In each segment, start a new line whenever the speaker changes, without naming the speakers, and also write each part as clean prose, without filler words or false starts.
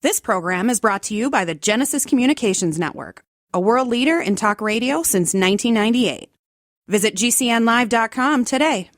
This program is brought to you by the Genesis Communications Network, a world leader in talk radio since 1998. Visit GCNlive.com today.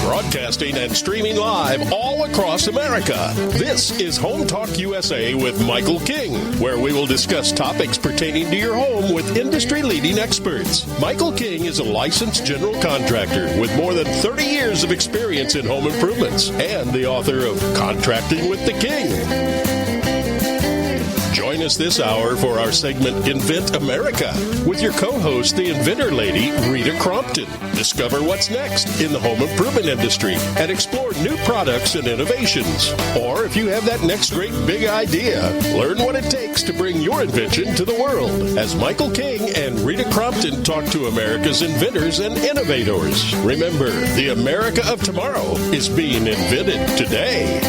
Broadcasting and streaming live all across America. This is HomeTalkUSA with Michael King, where we will discuss topics pertaining to your home with industry-leading experts. Michael King is a licensed general contractor with more than 30 years of experience in home improvements and the author of Contracting with the King. Join us this hour for our segment Invent America with your co-host, the Inventor Lady, Rita Crompton. Discover what's next in the home improvement industry and explore new products and innovations. Or if you have that next great big idea, learn what it takes to bring your invention to the world as Michael King and Rita Crompton talk to America's inventors and innovators. Remember, the America of tomorrow is being invented today.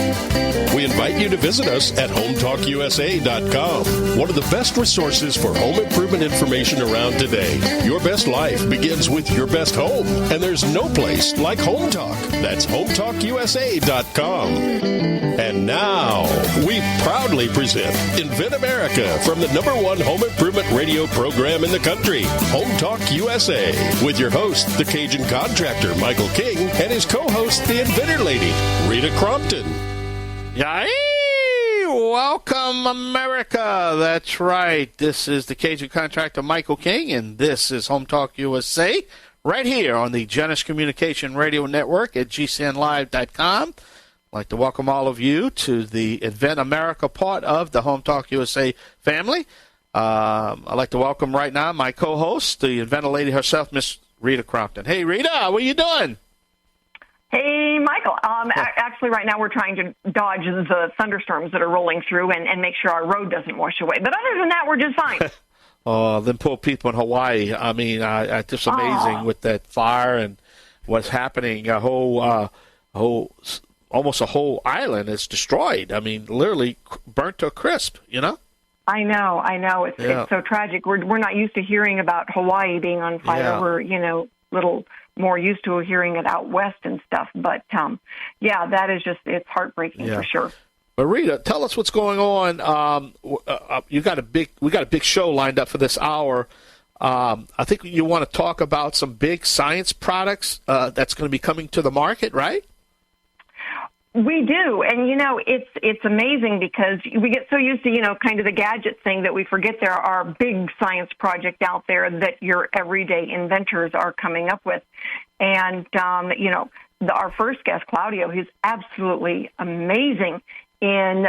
We invite you to visit us at HomeTalkUSA.com. One of the best resources for home improvement information around today. Your best life begins with your best home, and there's no place like Home Talk. That's HomeTalkUSA.com. And now, we proudly present Invent America from the #1 home improvement radio program in the country, Home Talk USA, with your host, the Cajun contractor, Michael King, and his co-host, the Inventor Lady, Rita Crompton.
Yay! Welcome, America. That's right. This is the Cajun contractor, Michael King, and this is Home Talk USA, right here on the Genesis Communication Radio Network at GCNlive.com. I'd like to welcome all of you to the Invent America part of the Home Talk USA family. I'd like to welcome right now my co-host, the Inventor Lady herself, Miss Rita Crompton. Hey, Rita, what are you doing?
Hey, Michael. Actually, right now we're trying to dodge the thunderstorms that are rolling through and make sure our road doesn't wash away. But other than that, we're just fine.
Oh, them poor people in Hawaii. I mean, it's just amazing with that fire and what's happening. Almost a whole island is destroyed. I mean, literally burnt to a crisp, you know? I
know. It's so tragic. We're not used to hearing about Hawaii being on fire.
Yeah.
We're, little more used to hearing it out west and stuff. But, that is just, it's heartbreaking for sure.
But Rita, tell us what's going on. We got a big show lined up for this hour. I think you want to talk about some big science products that's going to be coming to the market, right?
We do, and it's amazing because we get so used to kind of the gadget thing that we forget there are big science projects out there that your everyday inventors are coming up with, and our first guest, Claudio, he's absolutely amazing in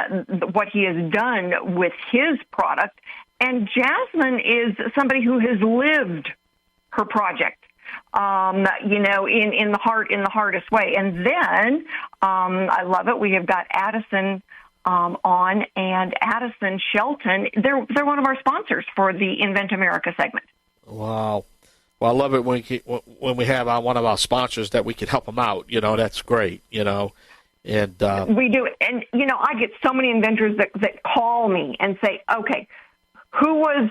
what he has done with his product, and Jasmine is somebody who has lived her project. In the hardest way. And then, I love it. We have got Addison on, and Addison Shelton. They're one of our sponsors for the Invent America segment.
Wow. Well, I love it when we have one of our sponsors that we can help them out. That's great. And
we do. And I get so many inventors that call me and say, okay, who was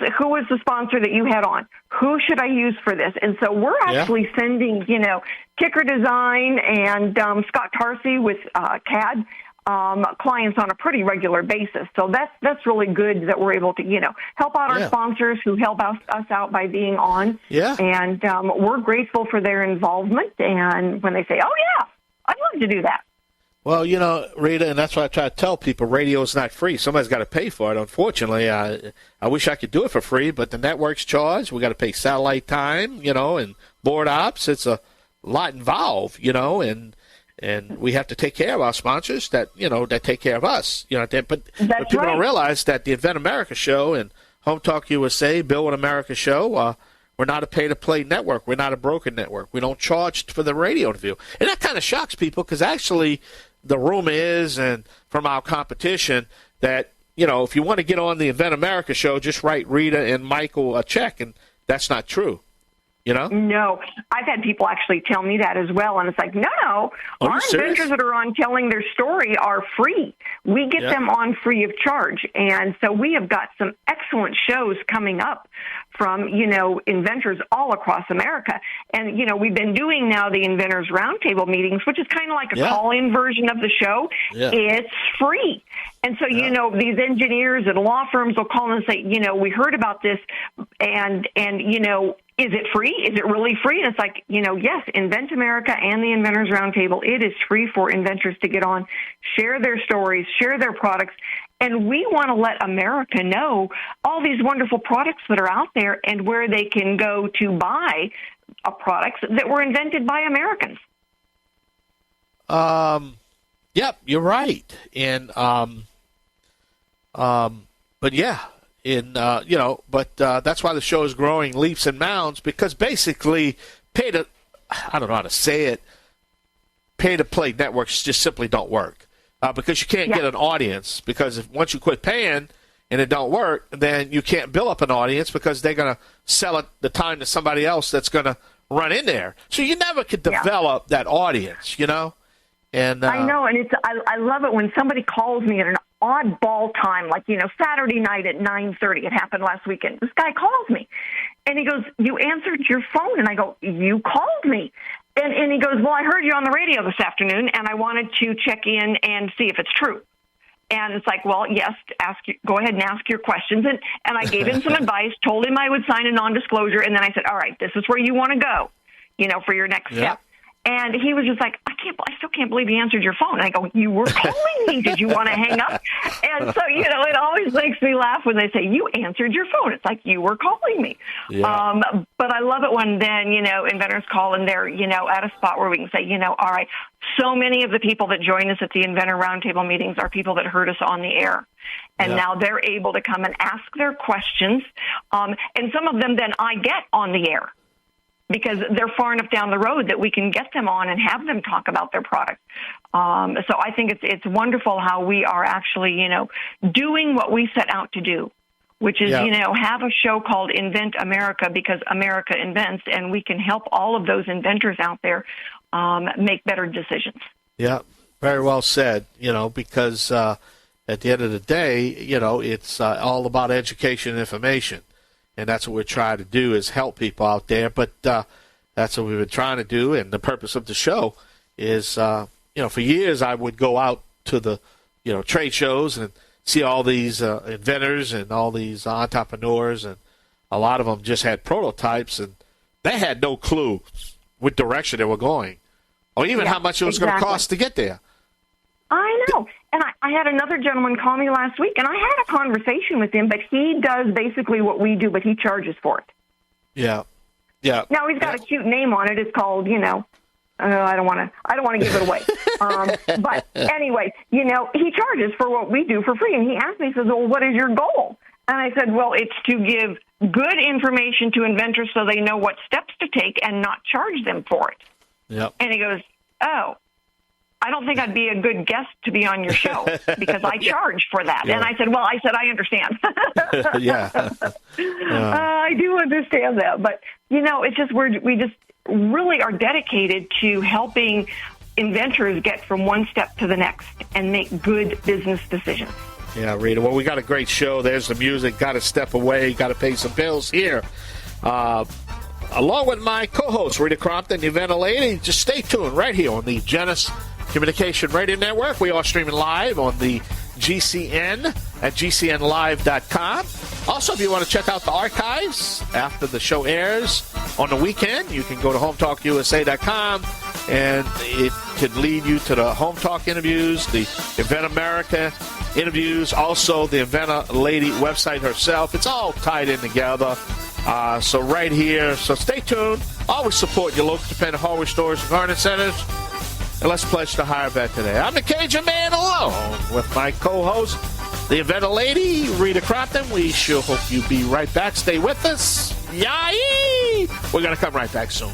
the sponsor that you had on? Who should I use for this? And so we're actually sending, Kickr Design and Scott Tarsi with CAD clients on a pretty regular basis. So that's really good that we're able to, help out our sponsors who help us out by being on. Yeah. And we're grateful for their involvement. And when they say, oh, yeah, I'd love to do that.
Well, Rita, and that's why I try to tell people radio is not free. Somebody's got to pay for it, unfortunately. I wish I could do it for free, but the network's charged. We got to pay satellite time, and board ops. It's a lot involved, and we have to take care of our sponsors that take care of us. But people don't realize that the Invent America show and Home Talk USA, Build America show, we're not a pay-to-play network. We're not a broken network. We don't charge for the radio interview. And that kind of shocks people because actually the rumor is, and from our competition, that, if you want to get on the Invent America show, just write Rita and Michael a check, and that's not true. You know?
No, I've had people actually tell me that as well, and it's like, no, our inventors that are on telling their story are free. We get them on free of charge, and so we have got some excellent shows coming up from, inventors all across America. And, we've been doing now the Inventors Roundtable meetings, which is kind of like a call-in version of the show. Yeah. It's free. And so, these engineers and law firms will call and say, we heard about this, and is it free? Is it really free? And it's like, yes, Invent America and the Inventors Roundtable, it is free for inventors to get on, share their stories, share their products. And we want to let America know all these wonderful products that are out there and where they can go to buy products that were invented by Americans.
Yep, you're right. And, but yeah. That's why the show is growing leaps and bounds, because basically I don't know how to say it, pay-to-play networks just simply don't work because you can't get an audience, because once you quit paying and it don't work, then you can't build up an audience because they're going to sell it the time to somebody else that's going to run in there. So you never could develop that audience, And
I know, and I love it when somebody calls me at an oddball time, like, Saturday night at 9:30. It happened last weekend. This guy calls me, and he goes, "You answered your phone." And I go, "You called me." And he goes, "Well, I heard you on the radio this afternoon, and I wanted to check in and see if it's true." And it's like, well, yes, go ahead and ask your questions. And I gave him some advice, told him I would sign a non-disclosure, and then I said, all right, this is where you want to go, for your next step. And he was just like, I still can't believe you answered your phone. And I go, you were calling me. Did you want to hang up? And so, it always makes me laugh when they say, you answered your phone. It's like, you were calling me. Yeah. But I love it when then, inventors call and they're, at a spot where we can say, all right, so many of the people that join us at the Inventor Roundtable meetings are people that heard us on the air. And now they're able to come and ask their questions. And some of them then I get on the air, because they're far enough down the road that we can get them on and have them talk about their product. So I think it's wonderful how we are actually, doing what we set out to do, which is, have a show called Invent America, because America invents, and we can help all of those inventors out there make better decisions. Yeah,
very well said, because at the end of the day, it's all about education and information. And that's what we're trying to do, is help people out there. But that's what we've been trying to do. And the purpose of the show is, for years I would go out to the, trade shows and see all these inventors and all these entrepreneurs. And a lot of them just had prototypes, and they had no clue what direction they were going, or even how much it was going to cost to get there.
I know. And I had another gentleman call me last week, and I had a conversation with him, but he does basically what we do, but he charges for it.
Yeah. Yeah.
Now, he's got a cute name on it. It's called, I don't want to give it away. But anyway, he charges for what we do for free. And he asked me, he says, well, what is your goal? And I said, well, it's to give good information to inventors so they know what steps to take and not charge them for it.
Yep.
And he goes, oh, I don't think I'd be a good guest to be on your show because I charge for that. Yeah. And I said, I understand. I do understand that. But, it's just we just really are dedicated to helping inventors get from one step to the next and make good business decisions.
Yeah, Rita. Well, we got a great show. There's the music. Got to step away. Got to pay some bills here. Along with my co-host, Rita Crompton, the Inventor Lady. Just stay tuned right here on the Genesis Communication Radio Network. We are streaming live on the GCN at gcnlive.com. Also, if you want to check out the archives after the show airs on the weekend, you can go to HomeTalkUSA.com, and it can lead you to the Home Talk interviews, the Invent America interviews, also the Inventor Lady website herself. It's all tied in together. So right here. So stay tuned. Always support your local independent hardware stores and garden centers. And let's pledge to hire back today. I'm the Cajun Man alone with my co-host, the Inventor Lady, Rita Crompton. We sure hope you be right back. Stay with us. Yay! We're going to come right back soon.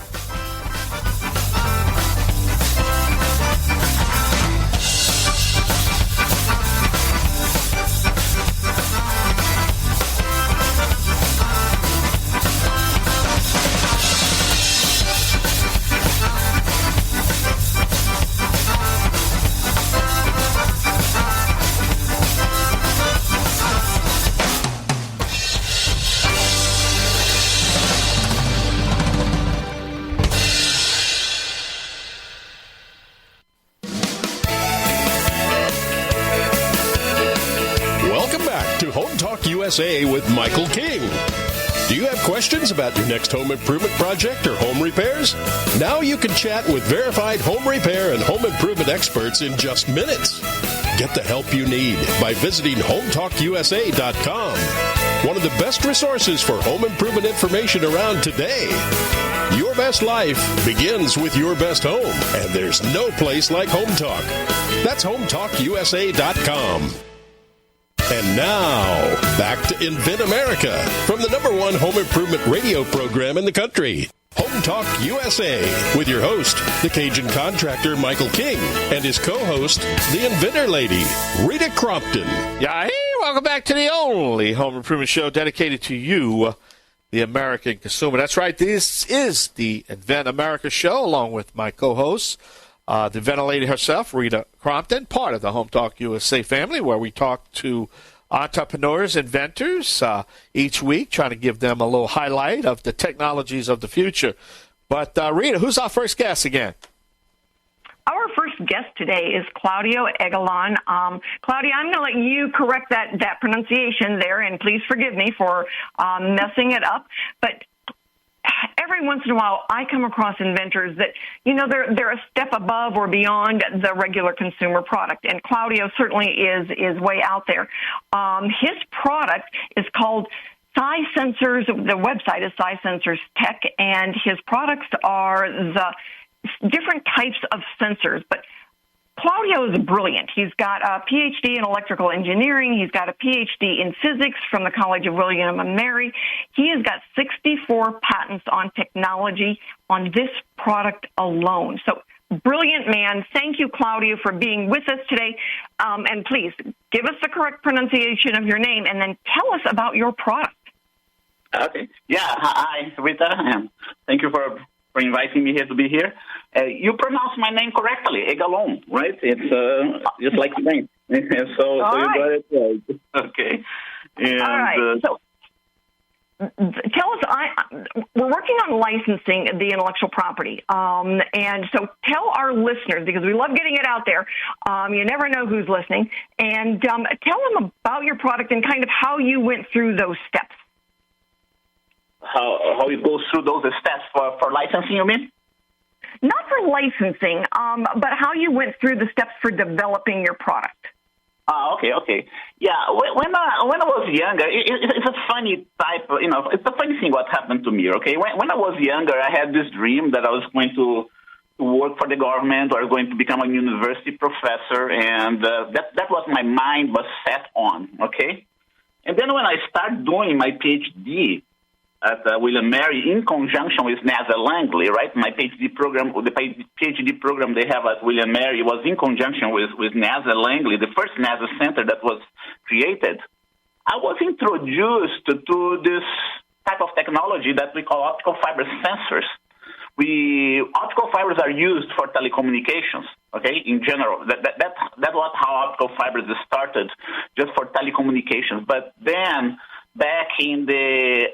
Home Talk USA with Michael King. Do you have questions about your next home improvement project or home repairs? Now you can chat with verified home repair and home improvement experts in just minutes. Get the help you need by visiting HomeTalkUSA.com. One of the best resources for home improvement information around today. Your best life begins with your best home, and there's no place like Home Talk. That's HomeTalkUSA.com. And now, back to Invent America from the #1 home improvement radio program in the country. Home Talk USA with your host, the Cajun contractor Michael King, and his co-host, the Inventor Lady, Rita Crompton.
Yeah, hey, welcome back to the only home improvement show dedicated to you, the American consumer. That's right, this is the Invent America show, along with my co-host, the Inventor Lady herself, Rita Crompton, part of the Home Talk USA family, where we talk to entrepreneurs, inventors, each week, trying to give them a little highlight of the technologies of the future. But, Rita, who's our first guest again?
Our first guest today is Claudio Egalon. Claudio, I'm going to let you correct that pronunciation there, and please forgive me for messing it up. But every once in a while, I come across inventors that, they're a step above or beyond the regular consumer product, and Claudio certainly is way out there. His product is called Size Sensors. The website is Size Sensors Tech, and his products are the different types of sensors. But Claudio is brilliant. He's got a PhD in electrical engineering. He's got a PhD in physics from the College of William and Mary. He has got 64 patents on technology on this product alone. So, brilliant man. Thank you, Claudio, for being with us today. And please, give us the correct pronunciation of your name, and then tell us about your product.
Okay. Yeah. Hi, Rita. Thank you for inviting me here to be here. You pronounced my name correctly, Egalon, right? It's just like the name. so
right.
You got it right. Okay. And,
all right. So tell us, we're working on licensing the intellectual property. And so tell our listeners, because we love getting it out there, you never know who's listening, and tell them about your product and kind of how you went through those steps.
How it goes through those steps for licensing, you mean?
Not for licensing, but how you went through the steps for developing your product.
Okay. Yeah, when I was younger, it's a funny type, it's a funny thing what happened to me, okay? When I was younger, I had this dream that I was going to work for the government or going to become a university professor, and that was my mind was set on, okay? And then when I started doing my PhD at William Mary in conjunction with NASA Langley, right? My PhD program, the PhD program they have at William Mary was in conjunction with NASA Langley, the first NASA center that was created. I was introduced to this type of technology that we call optical fiber sensors. Optical fibers are used for telecommunications, okay, in general. That was how optical fibers started, just for telecommunications. But then, back in the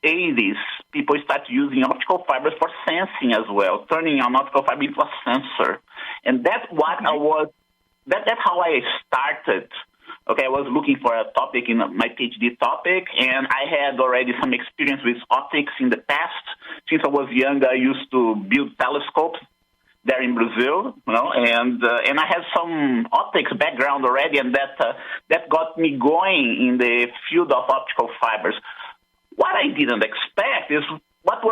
80s, people started using optical fibers for sensing as well, turning an optical fiber into a sensor. And that's how I started. Okay, I was looking for a topic in my PhD topic, and I had already some experience with optics in the past. Since I was young, I used to build telescopes there in Brazil, and I had some optics background already, and that got me going in the field of optical fibers. What I didn't expect is what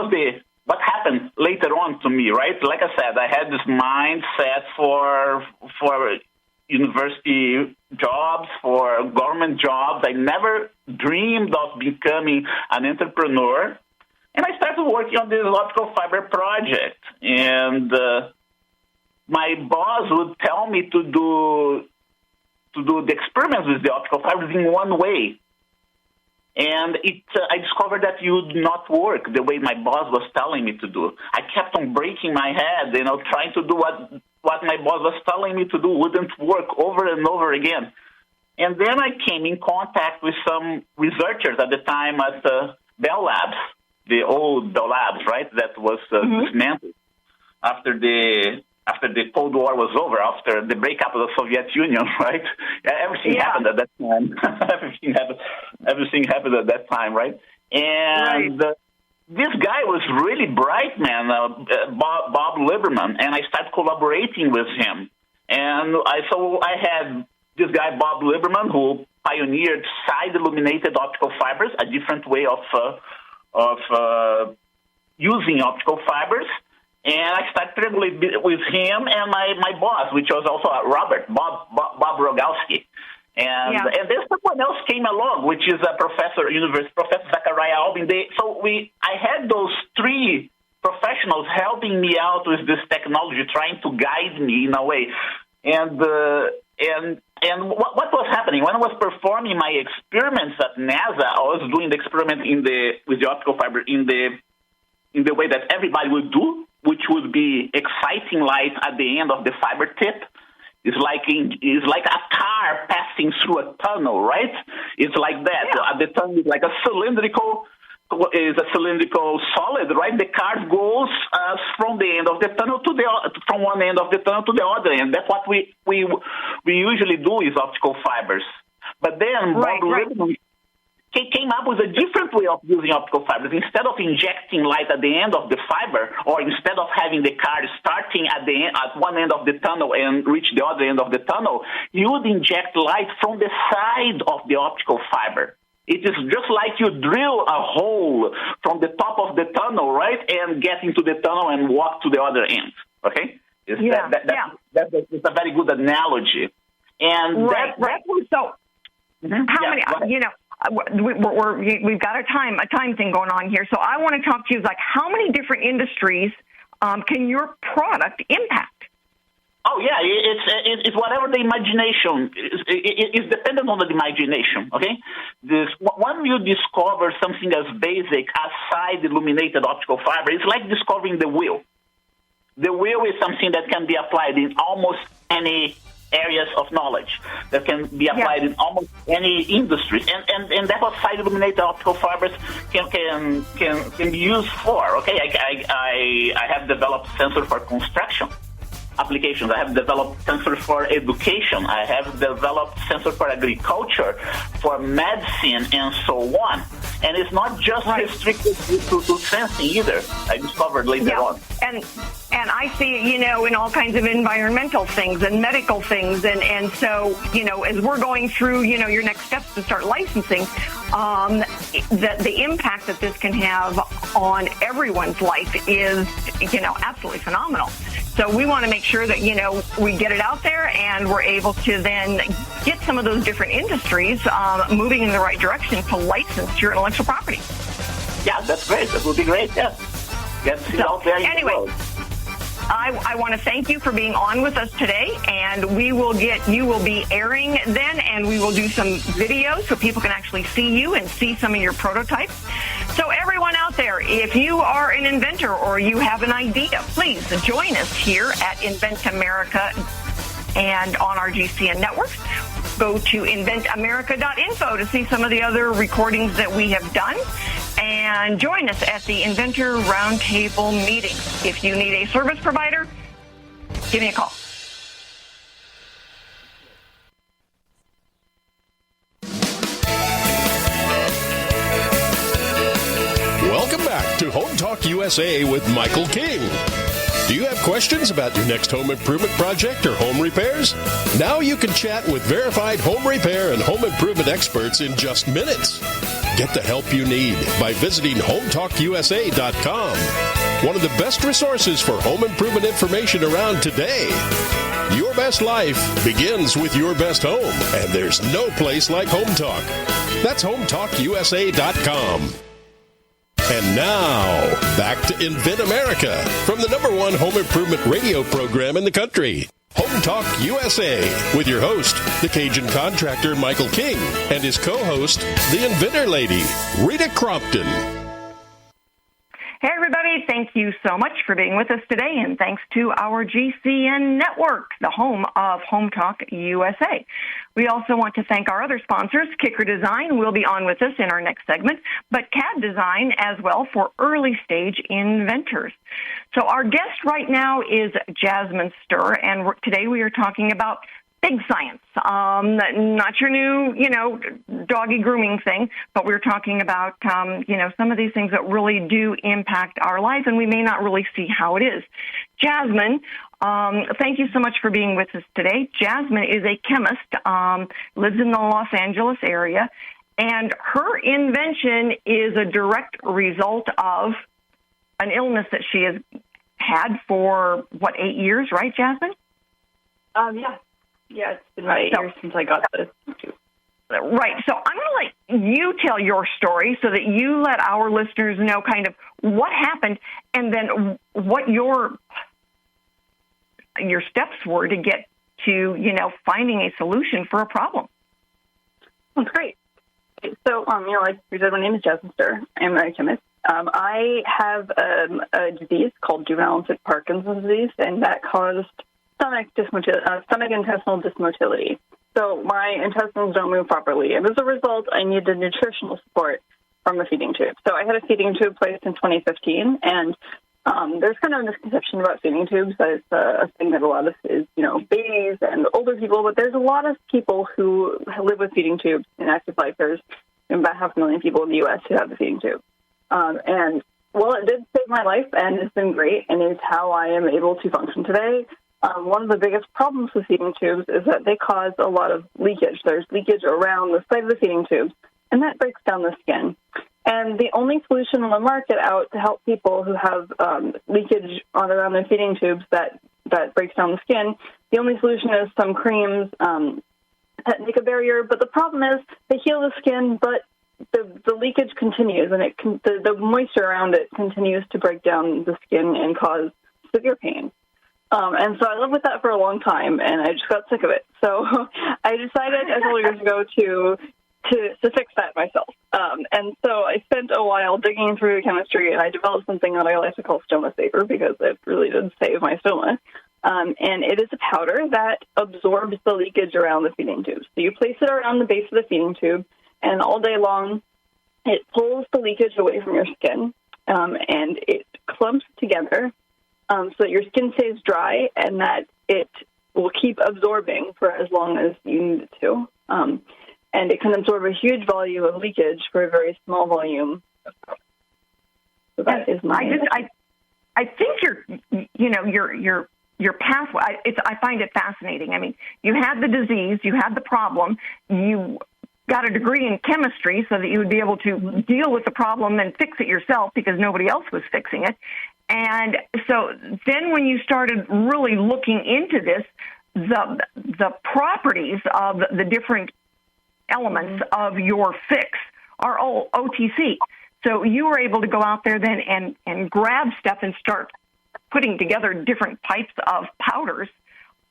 happened later on to me, right? Like I said, I had this mindset for university jobs, for government jobs. I never dreamed of becoming an entrepreneur. And I started working on this optical fiber project. And my boss would tell me to do the experiments with the optical fibers in one way. And I discovered that it would not work the way my boss was telling me to do. I kept on breaking my head, trying to do what my boss was telling me to do wouldn't work over and over again. And then I came in contact with some researchers at the time at Bell Labs, the old Bell Labs, right, that was dismantled after the after the Cold War was over, after the breakup of the Soviet Union, right? Everything happened at that time. Everything happened at that time, right? And this guy was really bright, man, Bob Lieberman, and I started collaborating with him. And I had this guy, Bob Lieberman, who pioneered side-illuminated optical fibers, a different way of using optical fibers. And I started with him and my boss, which was also Bob Rogalski. And then someone else came along, which is a Professor Zachariah Albin. I had those three professionals helping me out with this technology, trying to guide me in a way. And what was happening when I was performing my experiments at NASA? I was doing the experiment with the optical fiber in the way that everybody would do, which would be exciting light at the end of the fiber tip. It's like a car passing through a tunnel, right? It's like that. Yeah. The tunnel is like a cylindrical solid, right? The car goes from the end of the tunnel from one end of the tunnel to the other end. That's what we usually do is optical fibers. But then Bob Lieberman came up with a different way of using optical fibers. Instead of injecting light at the end of the fiber, or instead of having the car starting at one end of the tunnel and reach the other end of the tunnel, you would inject light from the side of the optical fiber. It is just like you drill a hole from the top of the tunnel, right, and get into the tunnel and walk to the other end. Okay? That's a very good analogy. And that was so.
How many? We've got a time thing going on here. So I want to talk to you like how many different industries can your product impact?
Oh yeah, it's whatever the imagination. It's dependent on the imagination. Okay, when you discover something as basic as side-illuminated optical fiber, it's like discovering the wheel. The wheel is something that can be applied in almost any areas of knowledge, that can be applied in almost any industry, and that's what side-illuminated optical fibers can be used for. Okay, I have developed sensor for construction applications. I have developed sensors for education. I have developed sensors for agriculture, for medicine, and so on. And it's not just restricted to sensing either. I discovered later on.
And I see it, in all kinds of environmental things and medical things. And so, as we're going through, your next steps to start licensing, the impact that this can have on everyone's life is, absolutely phenomenal. So we want to make sure that, we get it out there and we're able to then get some of those different industries moving in the right direction to license your intellectual property.
Yeah, that's great. That would be great, yeah. Get it out there.
Anyway, I want to thank you for being on with us today, and you will be airing then, and we will do some videos so people can actually see you and see some of your prototypes. So everyone out there, if you are an inventor or you have an idea, please join us here at Invent America and on our GCN networks. Go to inventamerica.info to see some of the other recordings that we have done. And join us at the Inventor Roundtable meeting. If you need a service provider, give me a call.
Welcome back to Home Talk USA with Michael King. Do you have questions about your next home improvement project or home repairs? Now you can chat with verified home repair and home improvement experts in just minutes. Get the help you need by visiting HomeTalkUSA.com. One of the best resources for home improvement information around today. Your best life begins with your best home, and there's no place like Home Talk. That's HomeTalkUSA.com. And now, back to Invent America from the #1 home improvement radio program in the country. Home Talk USA with your host, the Cajun contractor Michael King, and his co-host, the Inventor Lady, Rita Crompton.
Hey, everybody. Thank you so much for being with us today, and thanks to our GCN network, the home of HomeTalkUSA. We also want to thank our other sponsors. Kickr Design will be on with us in our next segment, but CAD Design as well for early-stage inventors. So our guest right now is Jasmine Sturr, and today we are talking about big science, not your new, doggy grooming thing, but we're talking about, some of these things that really do impact our life, and we may not really see how it is. Jasmine, thank you so much for being with us today. Jasmine is a chemist, lives in the Los Angeles area, and her invention is a direct result of an illness that she has had for, 8 years, right, Jasmine?
Yeah. Yeah, it's been about 8 years since I got this.
Right. So I'm going to let you tell your story so that you let our listeners know kind of what happened and then what your steps were to get to, finding a solution for a problem.
That's great. So, like you said, my name is Jasmine Sturr. I'm a chemist. I have a disease called juvenile onset Parkinson's disease, and that caused stomach intestinal dysmotility. So my intestines don't move properly, and as a result, I needed nutritional support from a feeding tube. So I had a feeding tube placed in 2015, and there's kind of a misconception about feeding tubes that it's a thing that a lot of is, babies and older people, but there's a lot of people who live with feeding tubes in active life. There's about 500,000 people in the U.S. who have the feeding tube. And, it did save my life, and it's been great, and it's how I am able to function today. One of the biggest problems with feeding tubes is that they cause a lot of leakage. There's leakage around the side of the feeding tubes, and that breaks down the skin. And the only solution on the market out to help people who have leakage around their feeding tubes that breaks down the skin, the only solution is some creams that make a barrier. But the problem is they heal the skin, but the leakage continues, and the moisture around it continues to break down the skin and cause severe pain. And so I lived with that for a long time, and I just got sick of it. So I decided a couple years ago to fix that myself. And so I spent a while digging through chemistry, and I developed something that I like to call Stoma Saver because it really did save my stoma. And it is a powder that absorbs the leakage around the feeding tube. So you place it around the base of the feeding tube, and all day long it pulls the leakage away from your skin, and it clumps together. So that your skin stays dry and that it will keep absorbing for as long as you need it to. And it can absorb a huge volume of leakage for a very small volume of product. So that is my...
I think your pathway, I find it fascinating. I mean, you had the disease, you had the problem, you got a degree in chemistry so that you would be able to deal with the problem and fix it yourself because nobody else was fixing it. And so then when you started really looking into this, the properties of the different elements of your fix are all OTC. So you were able to go out there then and grab stuff and start putting together different types of powders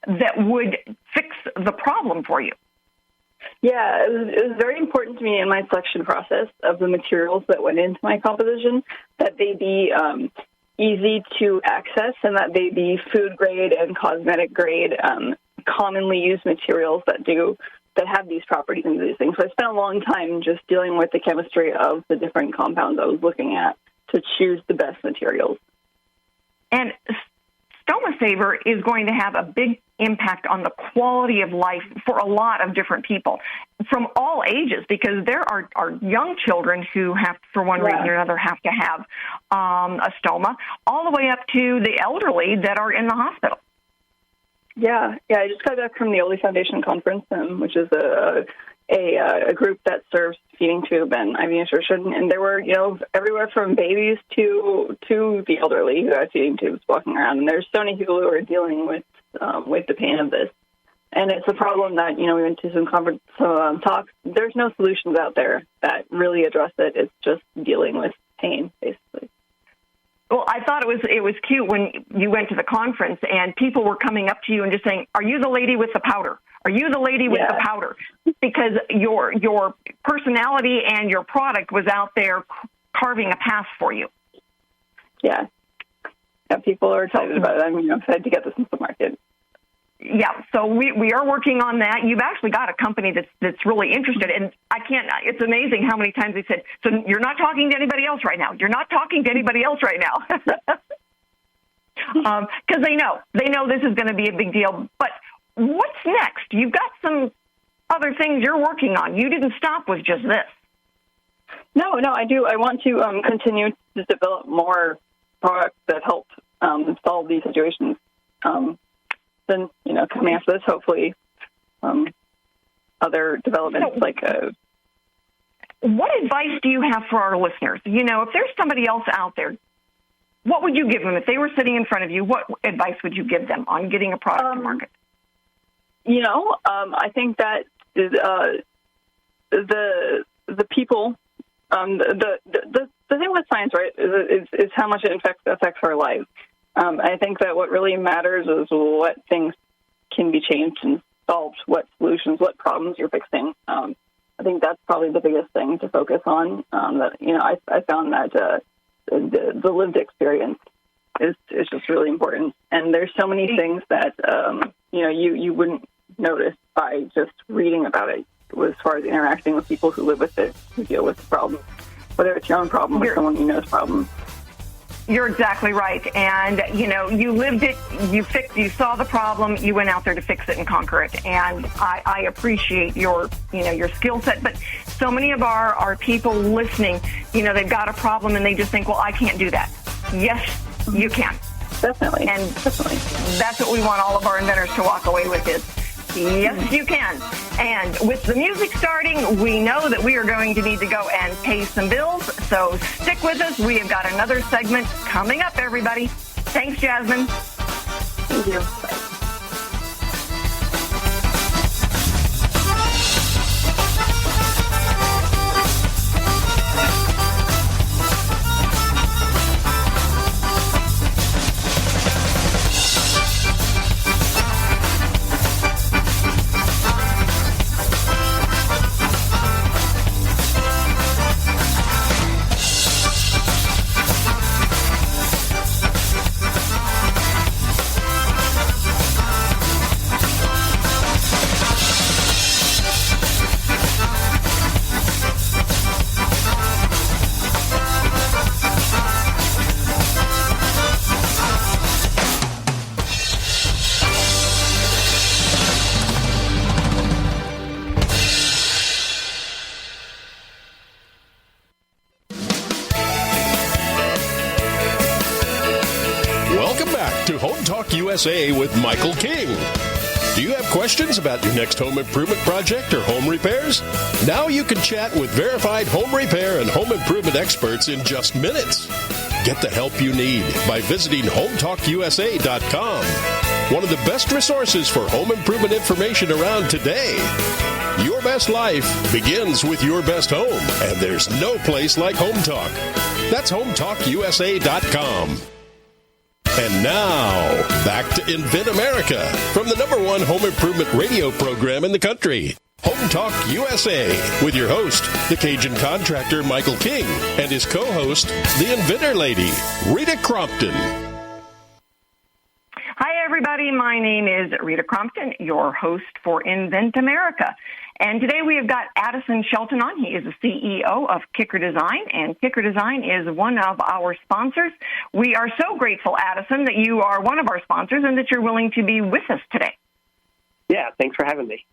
that would fix the problem for you.
Yeah, it was very important to me in my selection process of the materials that went into my composition that they be easy to access and that they be food grade and cosmetic grade, commonly used materials that have these properties and these things. So I spent a long time just dealing with the chemistry of the different compounds I was looking at to choose the best materials.
And Stoma Saver is going to have a big impact on the quality of life for a lot of different people from all ages, because there are young children who have, for one reason or another, have to have a stoma, all the way up to the elderly that are in the hospital. Yeah,
I just got back from the Oli Foundation Conference, which is a group that serves feeding tube and IV insertion, and there were, everywhere from babies to the elderly who have feeding tubes walking around, and there's so many people who are dealing with the pain of this. And it's a problem that, we went to some conference talks. There's no solutions out there that really address it. It's just dealing with pain, basically.
Well, I thought it was cute when you went to the conference and people were coming up to you and just saying, "Are you the lady with the powder? Are you the lady with the powder?" Because your personality and your product was out there carving a path for you.
yeah, people are excited about it. I'm excited to get this into the market.
Yeah, so we are working on that. You've actually got a company that's really interested, and it's amazing how many times they said, so you're not talking to anybody else right now. You're not talking to anybody else right now. Because they know this is going to be a big deal. But what's next? You've got some other things you're working on. You didn't stop with just this.
No, I do. I want to continue to develop more products that help solve these situations. Then, coming after this, hopefully, other developments
What advice do you have for our listeners? If there's somebody else out there, what would you give them? If they were sitting in front of you, what advice would you give them on getting a product to market?
I think that the people, the thing with science, right, is how much it affects our lives. I think that what really matters is what things can be changed and solved, what solutions, what problems you're fixing. I think that's probably the biggest thing to focus on. I found that the lived experience is just really important. And there's so many things that you wouldn't notice by just reading about it, as far as interacting with people who live with it, who deal with the problem, whether it's your own problem or someone you know's problem.
You're exactly right. And, you lived it, you saw the problem, you went out there to fix it and conquer it. And I appreciate your skill set. But so many of our people listening, they've got a problem and they just think, well, I can't do that. Yes, you can.
Definitely.
And that's what we want all of our inventors to walk away with is, yes, you can. And with the music starting, we know that we are going to need to go and pay some bills. So stick with us. We have got another segment coming up, everybody. Thanks, Jasmine.
Thank you. Bye.
HomeTalkUSA with Michael King. Do you have questions about your next home improvement project or home repairs? Now you can chat with verified home repair and home improvement experts in just minutes. Get the help you need by visiting HomeTalkUSA.com. One of the best resources for home improvement information around today. Your best life begins with your best home, and there's no place like HomeTalk. That's HomeTalkUSA.com. And now, back to Invent America from the #1 home improvement radio program in the country, Home Talk USA, with your host, the Cajun contractor Michael King, and his co-host, the Inventor Lady, Rita Crompton.
Hi, everybody. My name is Rita Crompton, your host for Invent America. And today we have got Addison Shelton on. He is the CEO of Kickr Design, and Kickr Design is one of our sponsors. We are so grateful, Addison, that you are one of our sponsors and that you're willing to be with us today.
Yeah, thanks for having me.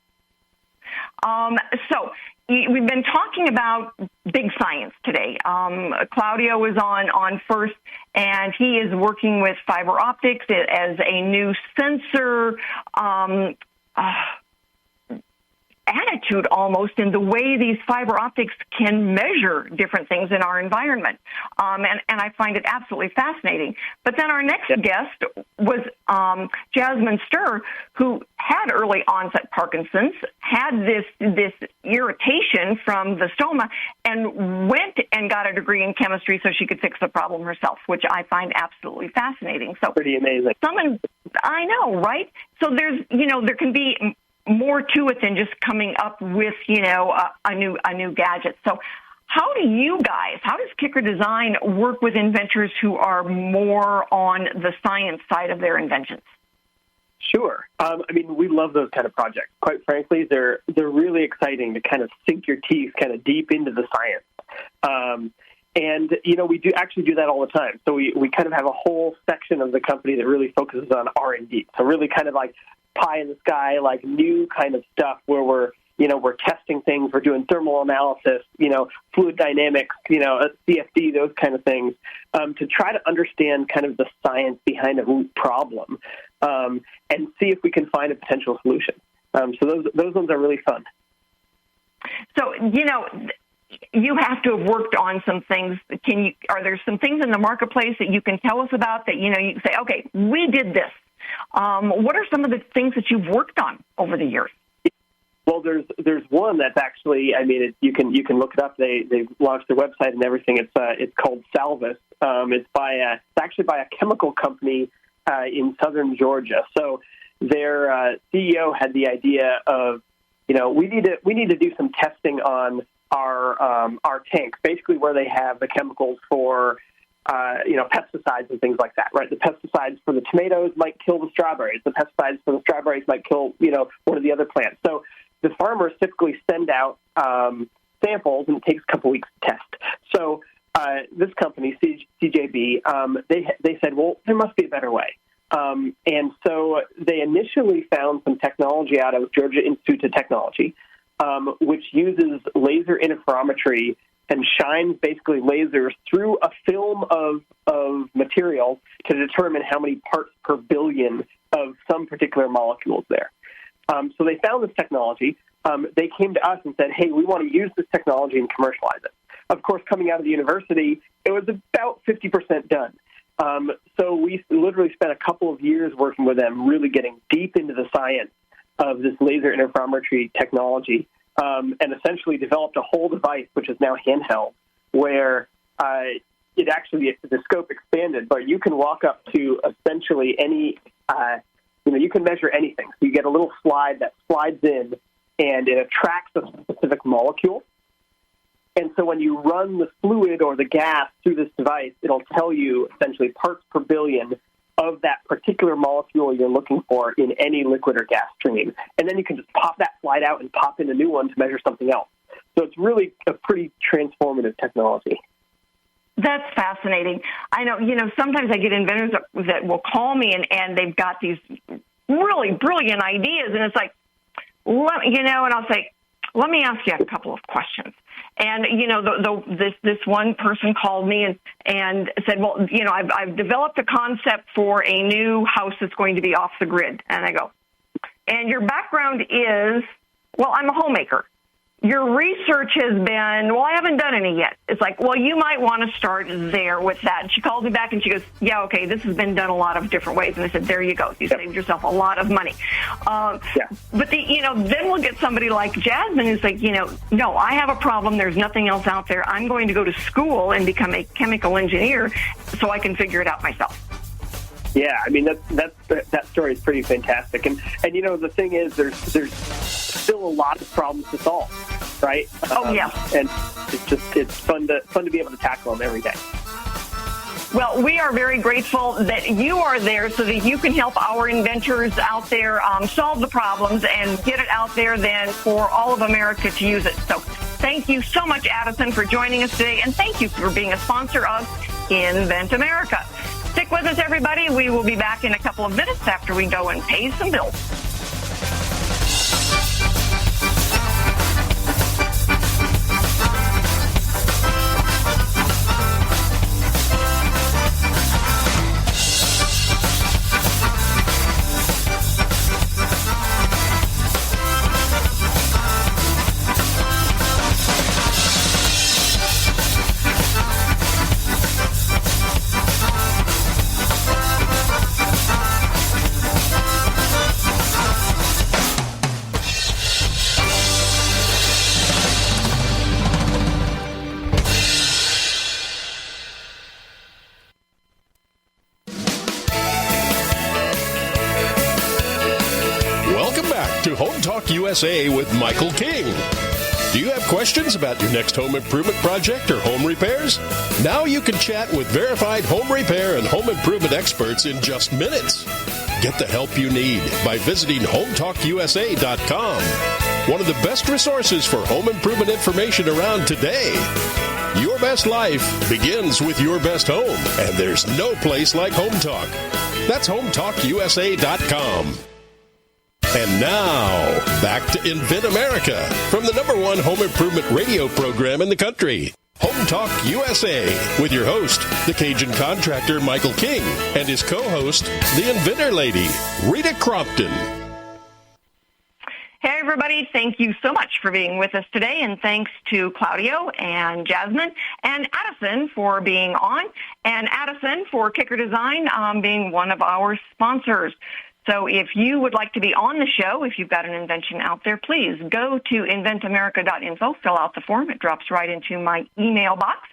So we've been talking about big science today. Claudio is on first, and he is working with fiber optics as a new sensor attitude almost in the way these fiber optics can measure different things in our environment. And I find it absolutely fascinating. But then our next guest was Jasmine Sturr, who had early onset Parkinson's, had this irritation from the stoma, and went and got a degree in chemistry so she could fix the problem herself, which I find absolutely fascinating. So
pretty amazing.
I know, right? So there can be more to it than just coming up with, a new gadget. So how do you guys, how does Kickr Design work with inventors who are more on the science side of their inventions?
Sure. We love those kind of projects. Quite frankly, they're really exciting to kind of sink your teeth kind of deep into the science. We do actually do that all the time. So we kind of have a whole section of the company that really focuses on R&D. So really kind of like pie in the sky, like new kind of stuff where we're testing things, we're doing thermal analysis, fluid dynamics, CFD, those kind of things, to try to understand kind of the science behind a root problem, and see if we can find a potential solution. So those ones are really fun.
So, you have to have worked on some things. Are there some things in the marketplace that you can tell us about that, you can say, okay, we did this. What are some of the things that you've worked on over the years?
Well, there's one that's actually, you can look it up. They've launched their website and everything. It's called Salvis. It's actually by a chemical company in southern Georgia. So their CEO had the idea of, we need to do some testing on our tanks, basically where they have the chemicals for pesticides and things like that, right? The pesticides for the tomatoes might kill the strawberries. The pesticides for the strawberries might kill, one of the other plants. So the farmers typically send out samples, and it takes a couple weeks to test. So this company, CJB, they said, well, there must be a better way. And so they initially found some technology out of Georgia Institute of Technology, which uses laser interferometry and shines basically lasers through a film of material to determine how many parts per billion of some particular molecules there. So they found this technology. They came to us and said, hey, we want to use this technology and commercialize it. Of course, coming out of the university, it was about 50% done. So we literally spent a couple of years working with them, really getting deep into the science of this laser interferometry technology, and essentially developed a whole device, which is now handheld, where it actually, the scope expanded, but you can walk up to essentially any, you can measure anything. So you get a little slide that slides in, and it attracts a specific molecule. And so when you run the fluid or the gas through this device, it'll tell you essentially parts per billion of that particular molecule you're looking for in any liquid or gas stream. And then you can just pop that slide out and pop in a new one to measure something else. So it's really a pretty transformative technology.
That's fascinating. I know, sometimes I get inventors that will call me and they've got these really brilliant ideas. And it's like, and I'll say, let me ask you a couple of questions. And, this one person called me and said, well, I've developed a concept for a new house that's going to be off the grid. And I go, and your background is, well, I'm a homemaker. Your research has been, well, I haven't done any yet. It's like, well, you might want to start there with that. And she calls me back and she goes, yeah, okay, this has been done a lot of different ways. And I said, there you go. You saved yourself a lot of money. But then we'll get somebody like Jasmine who's like, no, I have a problem. There's nothing else out there. I'm going to go to school and become a chemical engineer so I can figure it out myself.
Yeah, that story is pretty fantastic. And the thing is, there's still a lot of problems to solve, right?
Yeah.
And it's fun to be able to tackle them every day.
Well, we are very grateful that you are there so that you can help our inventors out there solve the problems and get it out there then for all of America to use it. So thank you so much, Addison, for joining us today, and thank you for being a sponsor of Invent America. Stick with us, everybody. We will be back in a couple of minutes after we go and pay some bills.
to HomeTalk USA with Michael King. Do you have questions about your next home improvement project or home repairs? Now you can chat with verified home repair and home improvement experts in just minutes. Get the help you need by visiting HomeTalkUSA.com. One of the best resources for home improvement information around today. Your best life begins with your best home, and there's no place like Home Talk. That's HomeTalkUSA.com. And now, back to Invent America from the #1 home improvement radio program in the country. Home Talk USA with your host, the Cajun contractor Michael King, and his co-host, the Inventor Lady, Rita Crompton.
Hey, everybody. Thank you so much for being with us today, and thanks to Claudio and Jasmine and Addison for being on, and Addison for Kickr Design being one of our sponsors. So if you would like to be on the show, if you've got an invention out there, please go to inventamerica.info, fill out the form. It drops right into my email box.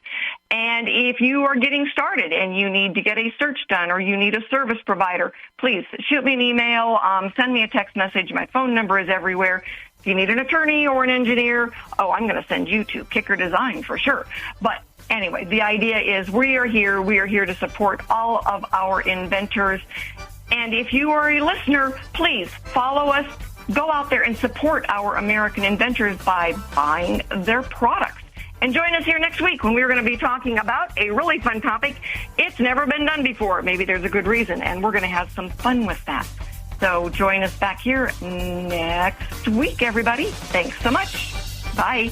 And if you are getting started and you need to get a search done or you need a service provider, please shoot me an email, send me a text message. My phone number is everywhere. If you need an attorney or an engineer, I'm going to send you to Kickr Design for sure. But anyway, the idea is we are here to support all of our inventors. And if you are a listener, please follow us, go out there and support our American inventors by buying their products. And join us here next week when we're going to be talking about a really fun topic. It's never been done before. Maybe there's a good reason, and we're going to have some fun with that. So join us back here next week, everybody. Thanks so much. Bye.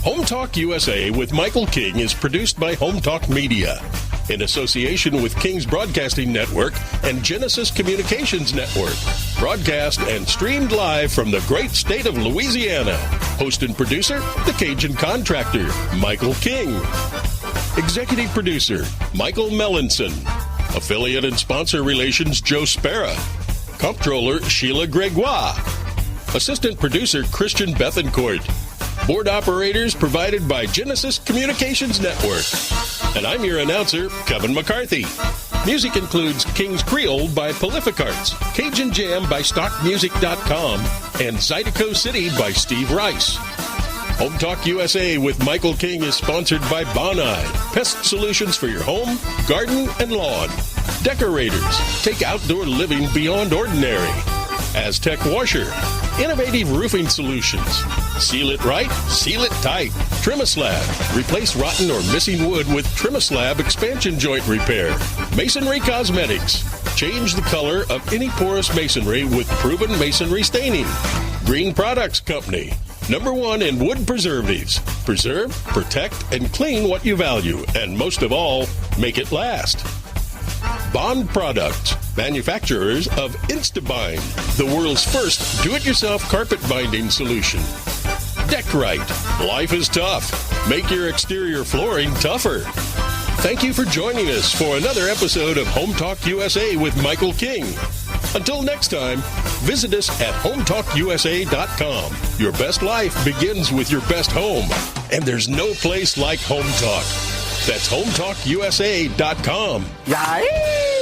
Home Talk USA with Michael King is produced by Home Talk Media in association with King's Broadcasting Network and Genesis Communications Network. Broadcast and streamed live from the great state of Louisiana. Host and producer, the Cajun contractor, Michael King. Executive producer, Michael Mellinson. Affiliate and sponsor relations, Joe Spera. Comptroller, Sheila Gregoire. Assistant producer, Christian Bethencourt. Board operators provided by Genesis Communications Network. And I'm your announcer, Kevin McCarthy. Music includes King's Creole by Prolific Arts, Cajun Jam by StockMusic.com, and Zydeco City by Steve Rice. Home Talk USA with Michael King is sponsored by Bonide, pest solutions for your home, garden, and lawn. Decorators, take outdoor living beyond ordinary. Aztec Washer, innovative roofing solutions. Seal it right, seal it tight. Trimislab, replace rotten or missing wood with Trimislab expansion joint repair. Masonry Cosmetics, change the color of any porous masonry with proven masonry staining. Green Products Company, #1 in wood preservatives. Preserve, protect, and clean what you value, and most of all, make it last. Bond Products, manufacturers of Instabind, the world's first do-it-yourself carpet binding solution. Deckrite, life is tough. Make your exterior flooring tougher. Thank you for joining us for another episode of Home Talk USA with Michael King. Until next time, visit us at HomeTalkUSA.com. Your best life begins with your best home, and there's no place like Home Talk. That's HomeTalkUSA.com.
Yay!